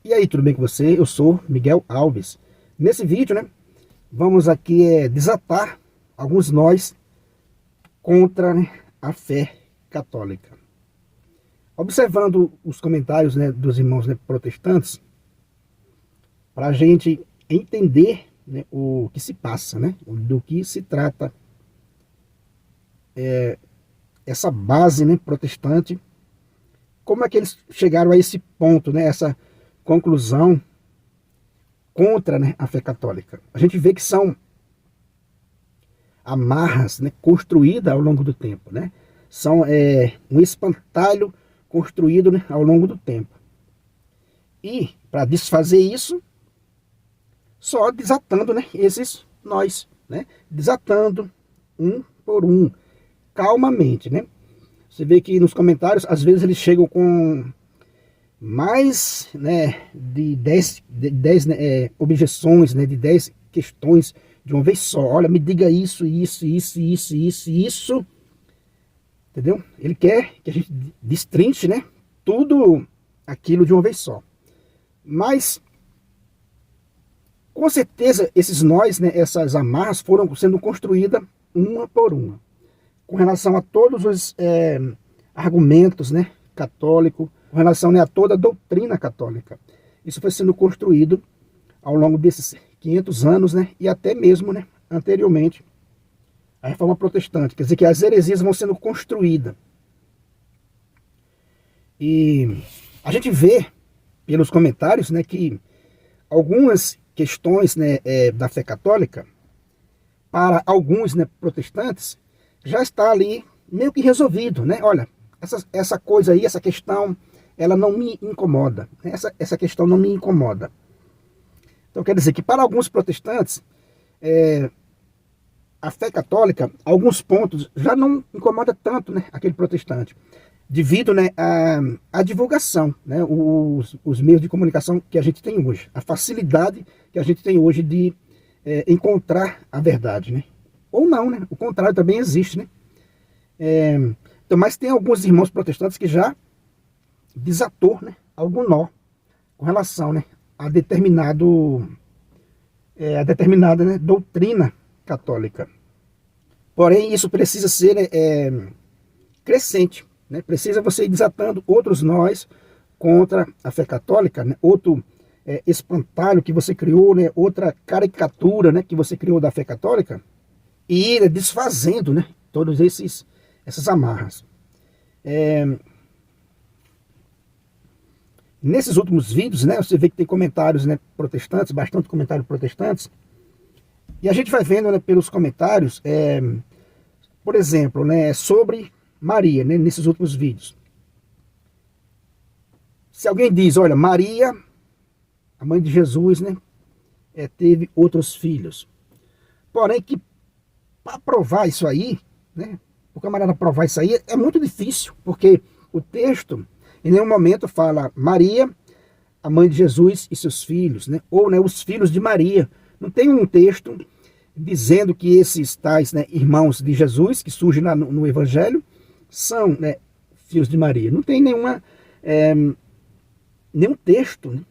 E aí, tudo bem com você? Eu sou Miguel Alves. Nesse vídeo, né, vamos aqui desatar alguns nós contra, né, a fé católica. Observando os comentários, né, dos irmãos, né, protestantes, para a gente entender, né, o que se passa, né, do que se trata essa base, né, protestante, como é que eles chegaram a esse ponto, né, essa conclusão contra, né, a fé católica. A gente vê que são amarras, né, construídas ao longo do tempo, né? São um espantalho construído, né, ao longo do tempo. E para desfazer isso, só desatando, né, esses nós, né? Desatando um por um, calmamente, né? Você vê que nos comentários, às vezes eles chegam com mais, né, de 10 né, objeções, né, de 10 questões de uma vez só. Olha, me diga isso, isso. Entendeu? Ele quer que a gente destrinche, né, tudo aquilo de uma vez só. Mas, com certeza, esses nós, né, essas amarras foram sendo construídas uma por uma. Com relação a todos os argumentos, né, católicos, com relação, né, a toda a doutrina católica. Isso foi sendo construído ao longo desses 500 anos, né, e até mesmo, né, anteriormente à Reforma Protestante. Quer dizer que as heresias vão sendo construídas. E a gente vê pelos comentários, né, que algumas questões, né, da fé católica, para alguns, né, protestantes, já está ali meio que resolvido, né? Olha, essa coisa aí, essa questão, ela não me incomoda. Essa questão não me incomoda. Então quer dizer que para alguns protestantes, a fé católica, alguns pontos, já não incomoda tanto, né, aquele protestante. Devido, né, à divulgação, né, os meios de comunicação que a gente tem hoje. A facilidade que a gente tem hoje de encontrar a verdade, né? Ou não, né? O contrário também existe, né? Então, mas tem alguns irmãos protestantes que já desatou, né, algum nó com relação, né, a determinada, né, doutrina católica. Porém, isso precisa ser crescente, né? Precisa você ir desatando outros nós contra a fé católica, né? Outro espantalho que você criou, né? Outra caricatura, né, que você criou da fé católica, e ir desfazendo, né, todos essas amarras. Nesses últimos vídeos, né, você vê que tem comentários, né, protestantes, bastante comentários protestantes, e a gente vai vendo, né, pelos comentários, por exemplo, né, sobre Maria, né, nesses últimos vídeos. Se alguém diz, olha, Maria, a mãe de Jesus, né, teve outros filhos. Porém, que para provar isso aí, né, o camarada provar isso aí é muito difícil, porque o texto em nenhum momento fala Maria, a mãe de Jesus e seus filhos, né, ou, né, os filhos de Maria. Não tem um texto dizendo que esses tais, né, irmãos de Jesus, que surgem lá no Evangelho, são, né, filhos de Maria. Não tem nenhum texto, né,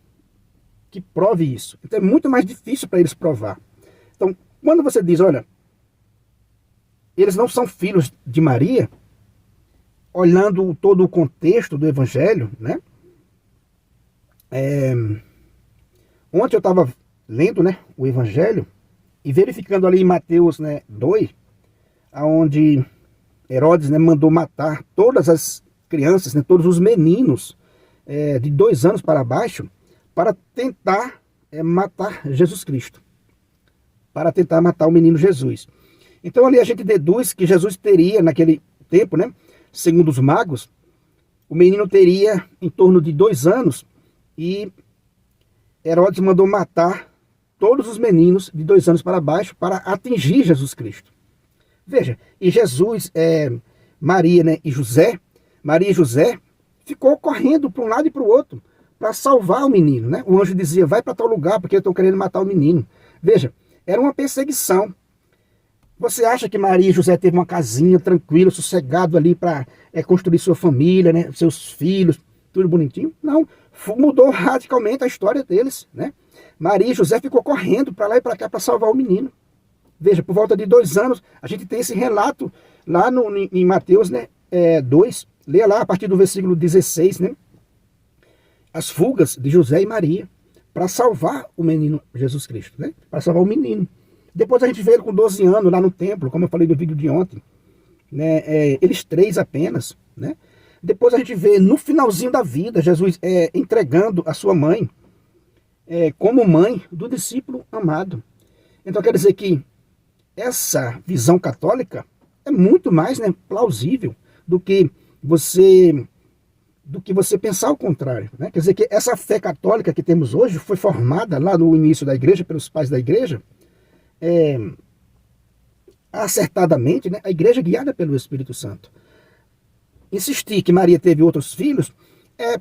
que prove isso. Então é muito mais difícil para eles provar. Então, quando você diz, olha, eles não são filhos de Maria, olhando todo o contexto do Evangelho, né? Ontem eu estava lendo, né, o Evangelho e verificando ali em Mateus, né, 2, onde Herodes, né, mandou matar todas as crianças, né, todos os meninos de 2 anos para baixo, para tentar matar Jesus Cristo, para tentar matar o menino Jesus. Então ali a gente deduz que Jesus teria, naquele tempo, né, segundo os magos, o menino teria em torno de 2 anos e Herodes mandou matar todos os meninos de 2 anos para baixo para atingir Jesus Cristo. Veja, e Jesus, Maria, né, e José ficou correndo para um lado e para o outro para salvar o menino, né? O anjo dizia, vai para tal lugar porque eu estou querendo matar o menino. Veja, era uma perseguição. Você acha que Maria e José teve uma casinha tranquila, sossegado ali para construir sua família, né, seus filhos, tudo bonitinho? Não, mudou radicalmente a história deles, né? Maria e José ficou correndo para lá e para cá para salvar o menino. Veja, por volta de 2 anos, a gente tem esse relato lá em Mateus, né, 2, leia lá a partir do versículo 16, né? As fugas de José e Maria para salvar o menino Jesus Cristo, né? Para salvar o menino. Depois a gente vê ele com 12 anos lá no templo, como eu falei no vídeo de ontem, né? Eles 3 apenas, né? Depois a gente vê no finalzinho da vida Jesus entregando a sua mãe como mãe do discípulo amado. Então quer dizer que essa visão católica é muito mais, né, plausível do que você pensar o contrário, né? Quer dizer que essa fé católica que temos hoje foi formada lá no início da igreja, pelos pais da igreja, acertadamente, né, a igreja guiada pelo Espírito Santo. Insistir que Maria teve outros filhos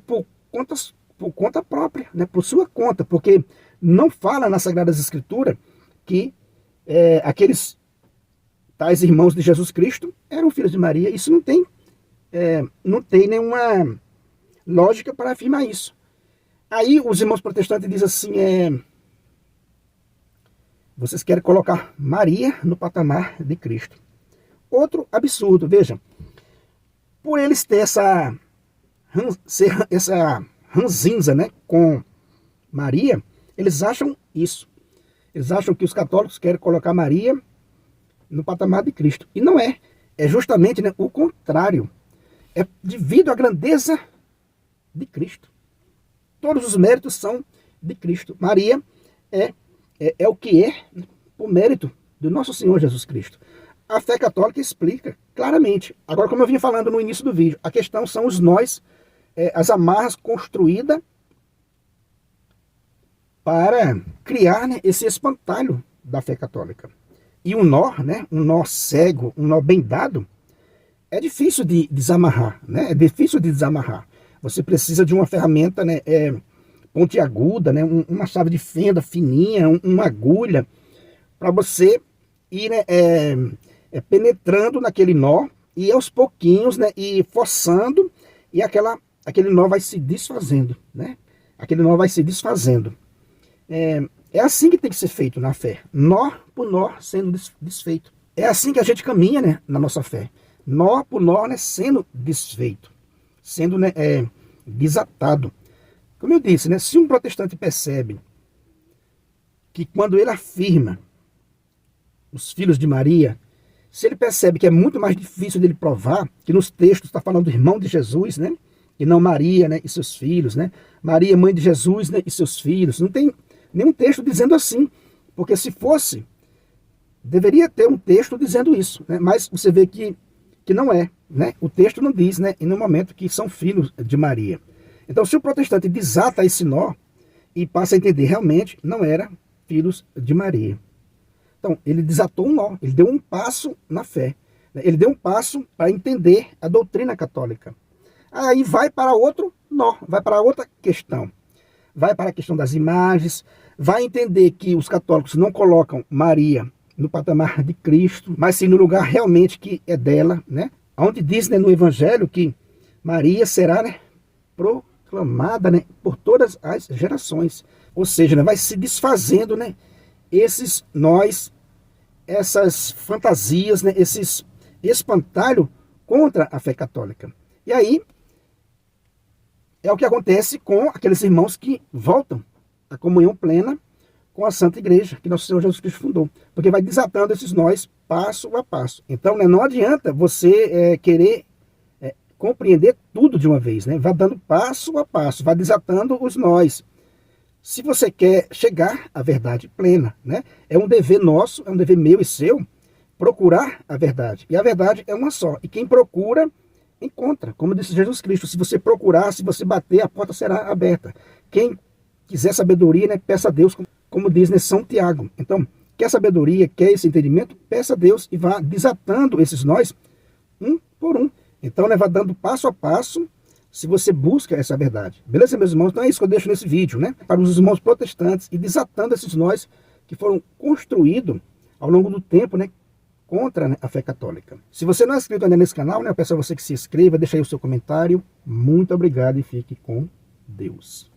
por conta própria, né, por sua conta, porque não fala nas Sagradas Escrituras que aqueles tais irmãos de Jesus Cristo eram filhos de Maria. Isso não tem nenhuma lógica para afirmar isso. Aí os irmãos protestantes dizem assim, vocês querem colocar Maria no patamar de Cristo. Outro absurdo, veja, por eles ter essa ranzinza, né, com Maria, eles acham isso. Eles acham que os católicos querem colocar Maria no patamar de Cristo. E não é. É justamente, né, o contrário. É devido à grandeza de Cristo. Todos os méritos são de Cristo. Maria é o que é por mérito do nosso Senhor Jesus Cristo. A fé católica explica claramente. Agora, como eu vinha falando no início do vídeo, a questão são os nós, as amarras construídas para criar, né, esse espantalho da fé católica. E um nó cego, um nó bem dado, é difícil de desamarrar, né? É difícil de desamarrar. Você precisa de uma ferramenta, né, pontiaguda, né, uma chave de fenda fininha, uma agulha, para você ir, né, penetrando naquele nó e aos pouquinhos, né, e forçando, e aquele nó vai se desfazendo, né? Aquele nó vai se desfazendo. É assim que tem que ser feito na fé, nó por nó sendo desfeito. É assim que a gente caminha, né, na nossa fé, nó por nó, né, sendo desfeito, sendo, né, desatado. Como eu disse, né, se um protestante percebe que quando ele afirma os filhos de Maria, se ele percebe que é muito mais difícil dele provar, que nos textos está falando do irmão de Jesus, né, e não Maria, né, e seus filhos, né, Maria, mãe de Jesus, né, e seus filhos, não tem nenhum texto dizendo assim, porque se fosse, deveria ter um texto dizendo isso, né? Mas você vê que não é, né? O texto não diz, né, e no momento que são filhos de Maria. Então, se o protestante desata esse nó e passa a entender realmente não era filhos de Maria. Então, ele desatou um nó, ele deu um passo na fé, né? Ele deu um passo para entender a doutrina católica. Aí vai para outro nó, vai para outra questão. Vai para a questão das imagens, vai entender que os católicos não colocam Maria no patamar de Cristo, mas sim no lugar realmente que é dela, né? Onde diz, né, no Evangelho que Maria será, né, proclamada, né, por todas as gerações. Ou seja, né, vai se desfazendo, né, esses nós, essas fantasias, né, esses espantalho contra a fé católica. E aí é o que acontece com aqueles irmãos que voltam à comunhão plena com a Santa Igreja, que Nosso Senhor Jesus Cristo fundou. Porque vai desatando esses nós passo a passo. Então, né, não adianta você querer compreender tudo de uma vez, né? Vai dando passo a passo, vai desatando os nós. Se você quer chegar à verdade plena, né? É um dever nosso, é um dever meu e seu, procurar a verdade. E a verdade é uma só. E quem procura, encontra. Como disse Jesus Cristo, se você procurar, se você bater, a porta será aberta. Quem quiser sabedoria, né, peça a Deus, como diz, né, São Tiago. Então, quer sabedoria, quer esse entendimento, peça a Deus e vá desatando esses nós, um por um. Então, né, vai dando passo a passo, se você busca essa verdade. Beleza, meus irmãos? Então é isso que eu deixo nesse vídeo, né? Para os irmãos protestantes e desatando esses nós que foram construídos ao longo do tempo, né, contra, né, a fé católica. Se você não é inscrito ainda nesse canal, né, eu peço a você que se inscreva, deixe aí o seu comentário. Muito obrigado e fique com Deus.